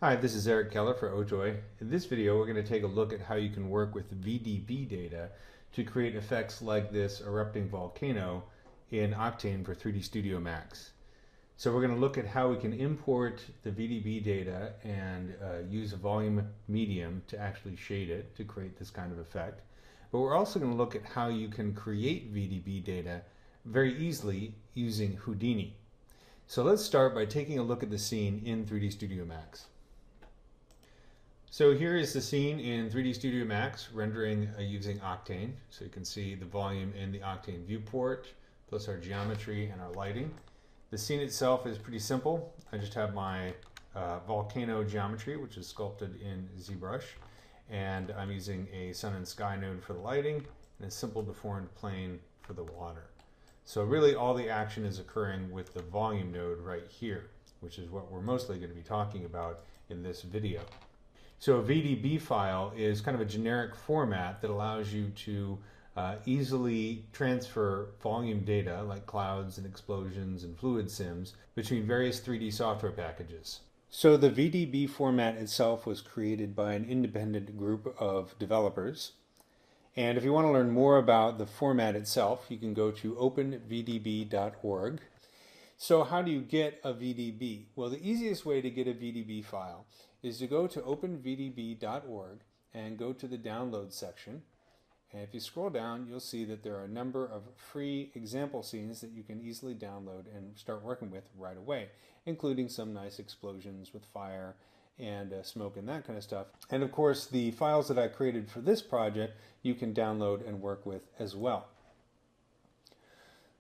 Hi, this is Eric Keller for Ojoy. In this video, we're going to take a look at how you can work with VDB data to create effects like this erupting volcano in Octane for 3D Studio Max. So we're going to look at how we can import the VDB data and use a volume medium to actually shade it to create this kind of effect. But we're also going to look at how you can create VDB data very easily using Houdini. So let's start by taking a look at the scene in 3D Studio Max. So here is the scene in 3D Studio Max rendering using Octane. So you can see the volume in the Octane viewport, plus our geometry and our lighting. The scene itself is pretty simple. I just have my volcano geometry, which is sculpted in ZBrush, and I'm using a sun and sky node for the lighting and a simple deformed plane for the water. So really all the action is occurring with the volume node right here, which is what we're mostly going to be talking about in this video. So a VDB file is kind of a generic format that allows you to easily transfer volume data like clouds and explosions and fluid sims between various 3D software packages. So the VDB format itself was created by an independent group of developers. And if you want to learn more about the format itself, you can go to openvdb.org. So how do you get a VDB? Well, the easiest way to get a VDB file is to go to openvdb.org and go to the download section. And if you scroll down, you'll see that there are a number of free example scenes that you can easily download and start working with right away, including some nice explosions with fire and smoke and that kind of stuff. And of course, the files that I created for this project, you can download and work with as well.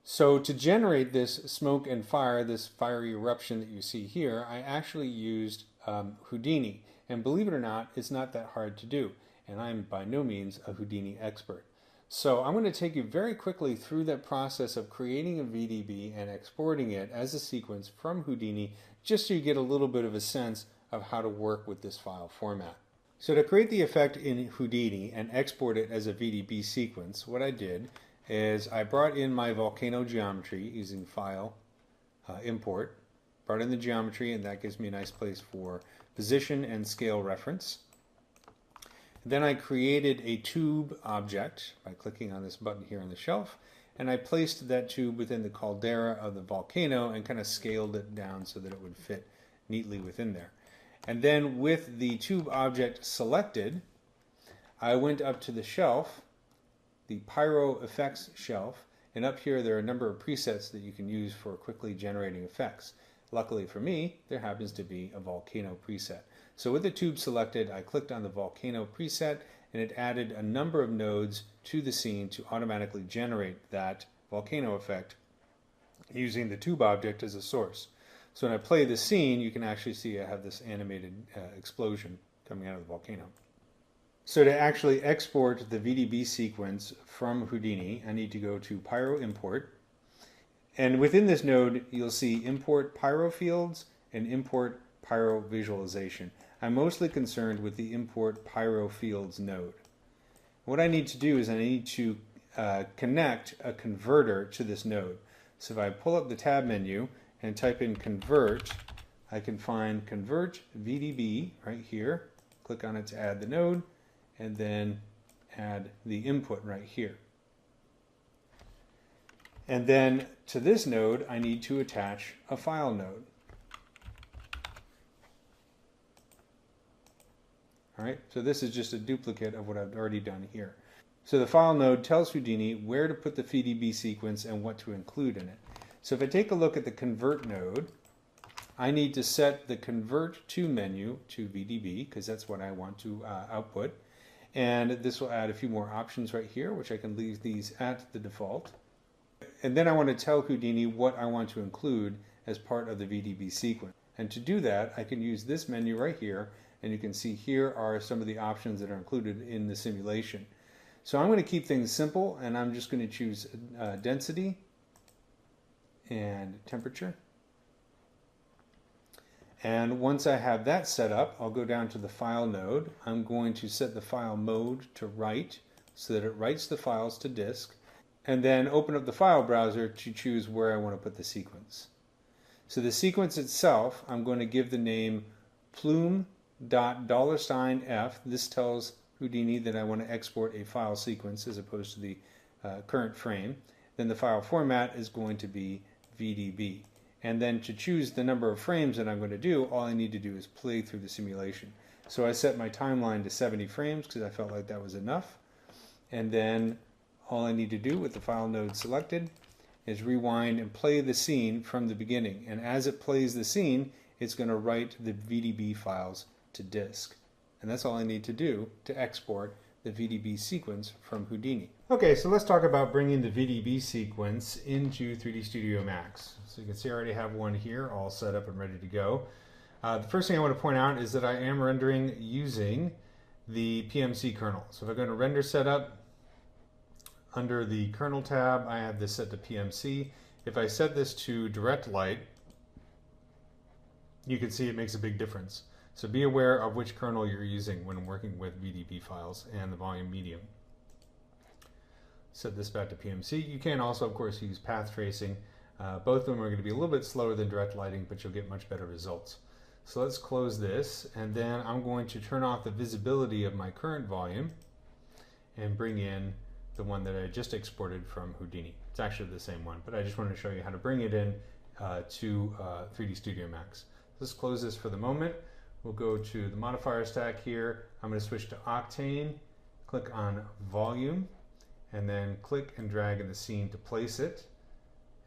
So to generate this smoke and fire, this fiery eruption that you see here, I actually used Houdini. And believe it or not, it's not that hard to do. And I'm by no means a Houdini expert. So I'm going to take you very quickly through that process of creating a VDB and exporting it as a sequence from Houdini, just so you get a little bit of a sense of how to work with this file format. So to create the effect in Houdini and export it as a VDB sequence, what I did is I brought in my volcano geometry using File, Import, brought in the geometry, and that gives me a nice place for position and scale reference. Then I created a tube object by clicking on this button here on the shelf, and I placed that tube within the caldera of the volcano and kind of scaled it down so that it would fit neatly within there. And then with the tube object selected, I went up to the shelf, the Pyro Effects shelf, and up here there are a number of presets that you can use for quickly generating effects. Luckily for me, there happens to be a volcano preset. So with the tube selected, I clicked on the volcano preset, and it added a number of nodes to the scene to automatically generate that volcano effect using the tube object as a source. So when I play the scene, you can actually see I have this animated explosion coming out of the volcano. So to actually export the VDB sequence from Houdini, I need to go to Pyro Import. And within this node, you'll see Import Pyro Fields and Import Pyro Visualization. I'm mostly concerned with the Import Pyro Fields node. What I need to do is I need to connect a converter to this node. So if I pull up the tab menu and type in Convert, I can find Convert VDB right here. Click on it to add the node, and then add the input right here. And then to this node, I need to attach a file node. All right, so this is just a duplicate of what I've already done here. So the file node tells Houdini where to put the VDB sequence and what to include in it. So if I take a look at the Convert node, I need to set the Convert to menu to VDB, because that's what I want to output. And this will add a few more options right here, which I can leave these at the default. And then I want to tell Houdini what I want to include as part of the VDB sequence. And to do that, I can use this menu right here, and you can see here are some of the options that are included in the simulation. So I'm going to keep things simple, and I'm just going to choose density and temperature. And once I have that set up, I'll go down to the file node. I'm going to set the file mode to write so that it writes the files to disk, and then open up the file browser to choose where I want to put the sequence. So the sequence itself, I'm going to give the name Plume $$F. This tells Houdini that I want to export a file sequence as opposed to the current frame. Then the file format is going to be VDB. And then to choose the number of frames that I'm going to do, all I need to do is play through the simulation. So I set my timeline to 70 frames because I felt like that was enough. And then all I need to do with the file node selected is rewind and play the scene from the beginning. And as it plays the scene, it's going to write the VDB files to disk. And that's all I need to do to export the VDB sequence from Houdini. Okay, so let's talk about bringing the VDB sequence into 3D Studio Max. So you can see I already have one here all set up and ready to go. The first thing I want to point out is that I am rendering using the PMC kernel. So if I go to Render Setup, under the Kernel tab, I have this set to PMC. If I set this to Direct Light, you can see it makes a big difference. So be aware of which kernel you're using when working with VDB files and the volume medium. Set this back to PMC. You can also, of course, use path tracing. Both of them are going to be a little bit slower than direct lighting, but you'll get much better results. So let's close this, and then I'm going to turn off the visibility of my current volume and bring in the one that I just exported from Houdini. It's actually the same one, but I just wanted to show you how to bring it in to 3D Studio Max. Let's close this for the moment. We'll go to the modifier stack here. I'm going to switch to Octane, click on Volume, and then click and drag in the scene to place it.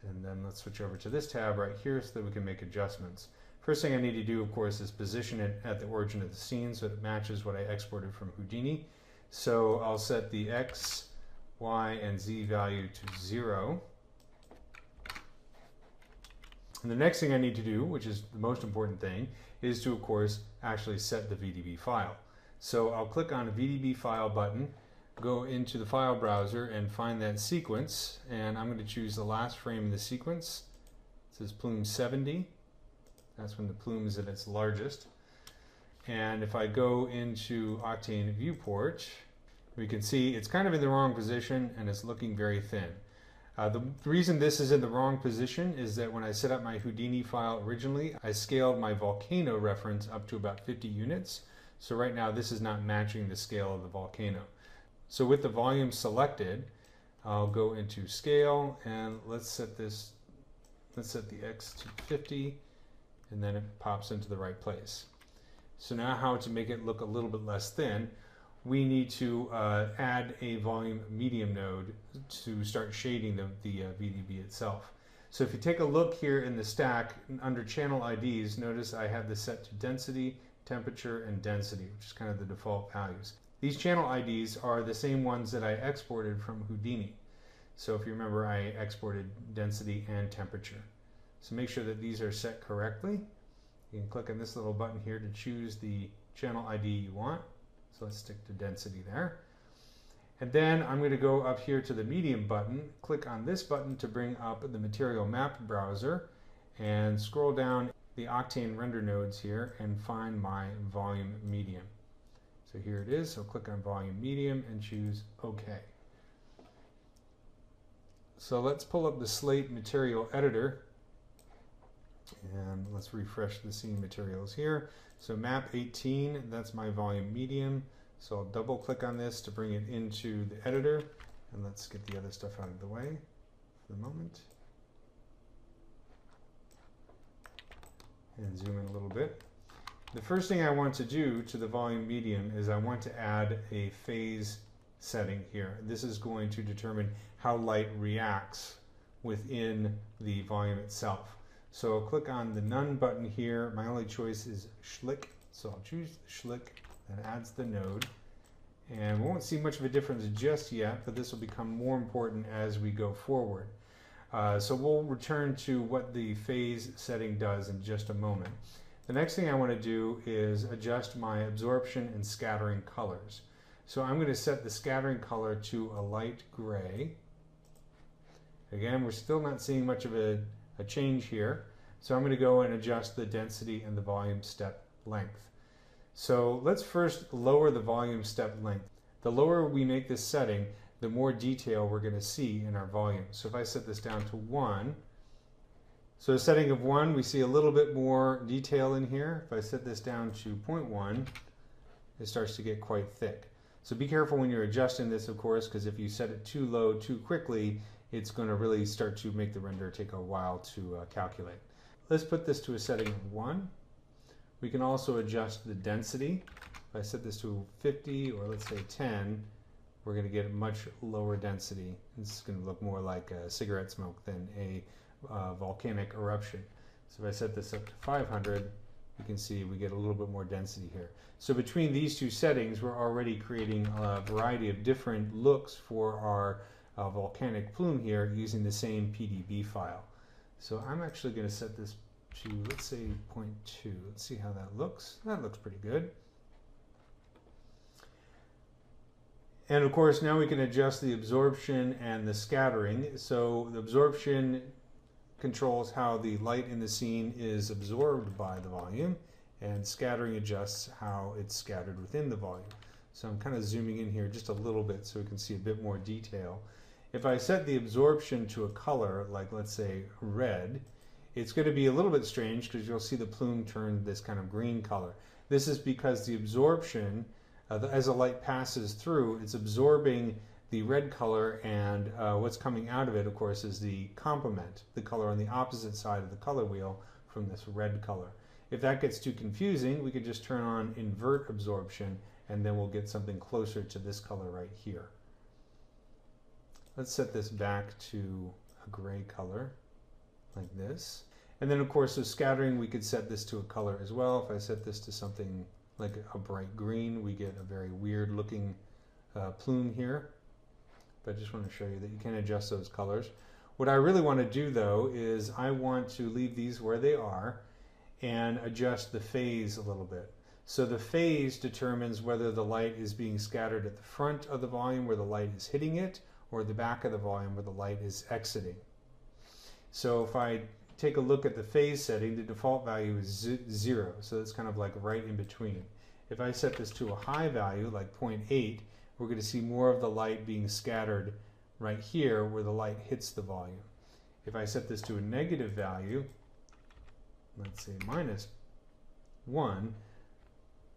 And then let's switch over to this tab right here so that we can make adjustments. First thing I need to do, of course, is position it at the origin of the scene so it matches what I exported from Houdini. So I'll set the X, Y, and Z value to 0. And the next thing I need to do, which is the most important thing, is to, of course, actually set the VDB file. So I'll click on the VDB file button, go into the file browser and find that sequence, and I'm going to choose the last frame in the sequence. It says plume 70. That's when the plume is at its largest. And if I go into Octane Viewport, we can see it's kind of in the wrong position and it's looking very thin. The reason this is in the wrong position is that when I set up my Houdini file originally, I scaled my volcano reference up to about 50 units. So right now this is not matching the scale of the volcano. So with the volume selected, I'll go into scale and let's set the X to 50, and then it pops into the right place. So now how to make it look a little bit less thin, we need to add a volume medium node to start shading the VDB itself. So if you take a look here in the stack under channel IDs, notice I have this set to density, temperature, and density, which is kind of the default values. These channel IDs are the same ones that I exported from Houdini. So if you remember, I exported density and temperature. So make sure that these are set correctly. You can click on this little button here to choose the channel ID you want. So let's stick to density there. And then I'm going to go up here to the medium button, click on this button to bring up the material map browser, and scroll down the Octane Render nodes here and find my volume medium. So here it is, so click on volume medium and choose OK. So let's pull up the Slate material editor and let's refresh the scene materials here. So map 18, that's my volume medium. So I'll double click on this to bring it into the editor, and let's get the other stuff out of the way for the moment. And zoom in a little bit. The first thing I want to do to the volume medium is I want to add a phase setting here. This is going to determine how light reacts within the volume itself. So I'll click on the None button here. My only choice is Schlick, so I'll choose the Schlick. That adds the node. And we won't see much of a difference just yet, but this will become more important as we go forward. So we'll return to what the phase setting does in just a moment. The next thing I want to do is adjust my absorption and scattering colors. So I'm going to set the scattering color to a light gray. Again, we're still not seeing much of a change here. So I'm going to go and adjust the density and the volume step length. So let's first lower the volume step length. The lower we make this setting, the more detail we're going to see in our volume. So if I set this down to 1, So a setting of 1, we see a little bit more detail in here. If I set this down to 0.1, it starts to get quite thick. So be careful when you're adjusting this, of course, because if you set it too low too quickly, it's going to really start to make the render take a while to calculate. Let's put this to a setting of 1. We can also adjust the density. If I set this to 50 or let's say 10, we're going to get a much lower density. It's going to look more like a cigarette smoke than a volcanic eruption. So if I set this up to 500, you can see we get a little bit more density here. So between these two settings, we're already creating a variety of different looks for our volcanic plume here using the same PDB file. So I'm actually going to set this to, let's say, 0.2. Let's see how that looks. That looks pretty good. And of course, now we can adjust the absorption and the scattering. So the absorption controls how the light in the scene is absorbed by the volume, and scattering adjusts how it's scattered within the volume. So I'm kind of zooming in here just a little bit so we can see a bit more detail. If I set the absorption to a color, like let's say red, it's going to be a little bit strange because you'll see the plume turn this kind of green color. This is because the absorption, as the light passes through, it's absorbing the red color, and what's coming out of it, of course, is the complement, the color on the opposite side of the color wheel from this red color. If that gets too confusing, we could just turn on invert absorption, and then we'll get something closer to this color right here. Let's set this back to a gray color, like this. And then, of course, with scattering, we could set this to a color as well. If I set this to something like a bright green, we get a very weird looking plume here. But I just want to show you that you can adjust those colors. What I really want to do, though, is I want to leave these where they are and adjust the phase a little bit. So the phase determines whether the light is being scattered at the front of the volume where the light is hitting it, or the back of the volume where the light is exiting. So if I take a look at the phase setting, the default value is 0, so it's kind of like right in between. If I set this to a high value, like 0.8, we're going to see more of the light being scattered right here where the light hits the volume. If I set this to a negative value, let's say -1,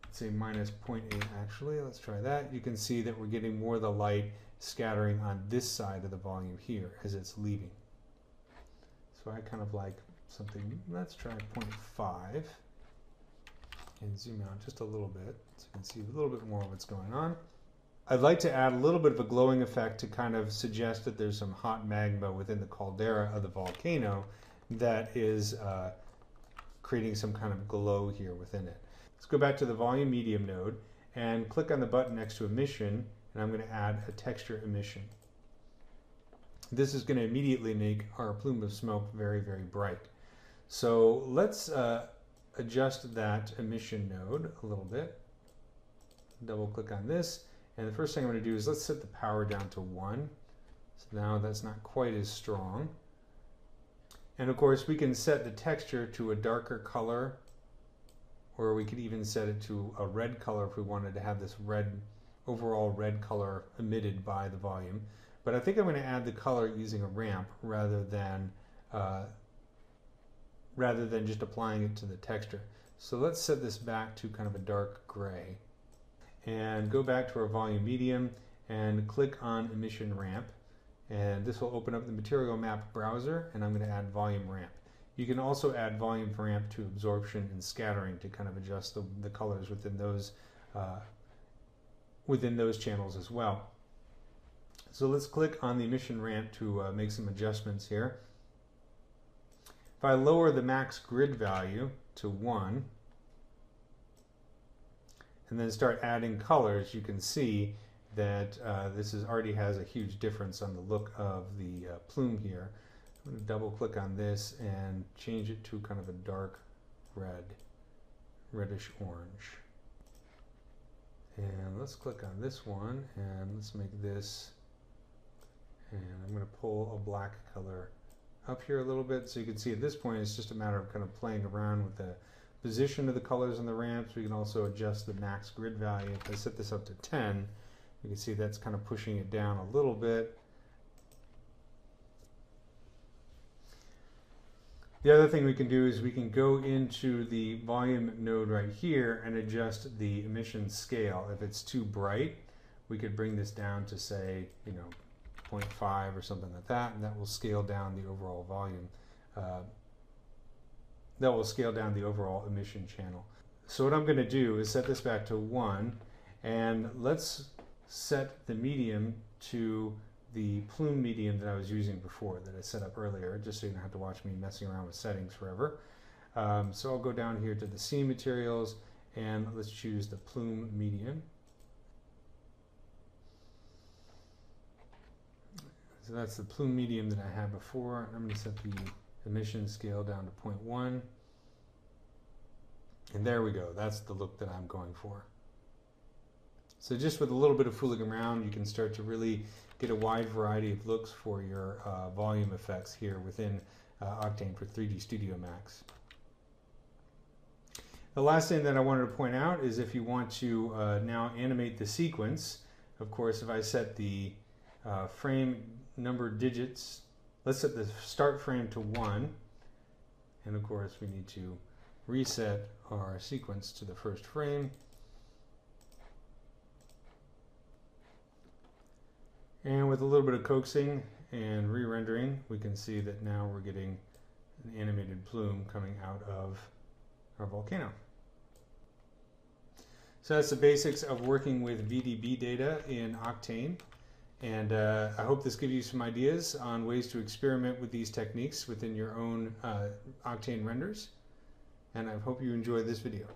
let's say -0.8 actually, let's try that. You can see that we're getting more of the light scattering on this side of the volume here as it's leaving. So I kind of like something, let's try 0.5 and zoom out just a little bit so you can see a little bit more of what's going on. I'd like to add a little bit of a glowing effect to kind of suggest that there's some hot magma within the caldera of the volcano that is creating some kind of glow here within it. Let's go back to the volume medium node and click on the button next to emission, and I'm going to add a texture emission. This is going to immediately make our plume of smoke very, very bright. So let's adjust that emission node a little bit. Double click on this. And the first thing I'm going to do is let's set the power down to 1. So now that's not quite as strong. And of course we can set the texture to a darker color, or we could even set it to a red color if we wanted to have this red, overall red color emitted by the volume. But I think I'm going to add the color using a ramp rather than just applying it to the texture. So let's set this back to kind of a dark gray. And go back to our volume medium and click on emission ramp, and this will open up the material map browser, and I'm going to add volume ramp. You can also add volume ramp to absorption and scattering to kind of adjust the colors within those channels as well. So let's click on the emission ramp to make some adjustments here. If I lower the max grid value to 1 and then start adding colors, you can see that this already has a huge difference on the look of the plume here. I'm going to double click on this and change it to kind of a dark red, reddish orange. And let's click on this one and let's make this, and I'm going to pull a black color up here a little bit so you can see at this point it's just a matter of kind of playing around with the position of the colors on the ramps. We can also adjust the max grid value. If I set this up to 10, you can see that's kind of pushing it down a little bit. The other thing we can do is we can go into the volume node right here and adjust the emission scale. If it's too bright, we could bring this down to, say, 0.5 or something like that, and that will scale down the overall volume. That will scale down the overall emission channel. So what I'm going to do is set this back to 1, and let's set the medium to the plume medium that I was using before, that I set up earlier, just so you don't have to watch me messing around with settings forever. So I'll go down here to the scene materials, and let's choose the plume medium. So that's the plume medium that I had before. I'm going to set the emission scale down to 0.1. And there we go. That's the look that I'm going for. So just with a little bit of fooling around, you can start to really get a wide variety of looks for your volume effects here within Octane for 3D Studio Max. The last thing that I wanted to point out is if you want to now animate the sequence, of course, if I set the frame number digits, let's set the start frame to 1, and of course we need to reset our sequence to the first frame. And with a little bit of coaxing and re-rendering, we can see that now we're getting an animated plume coming out of our volcano. So that's the basics of working with VDB data in Octane. And I hope this gives you some ideas on ways to experiment with these techniques within your own Octane renders. And I hope you enjoyed this video.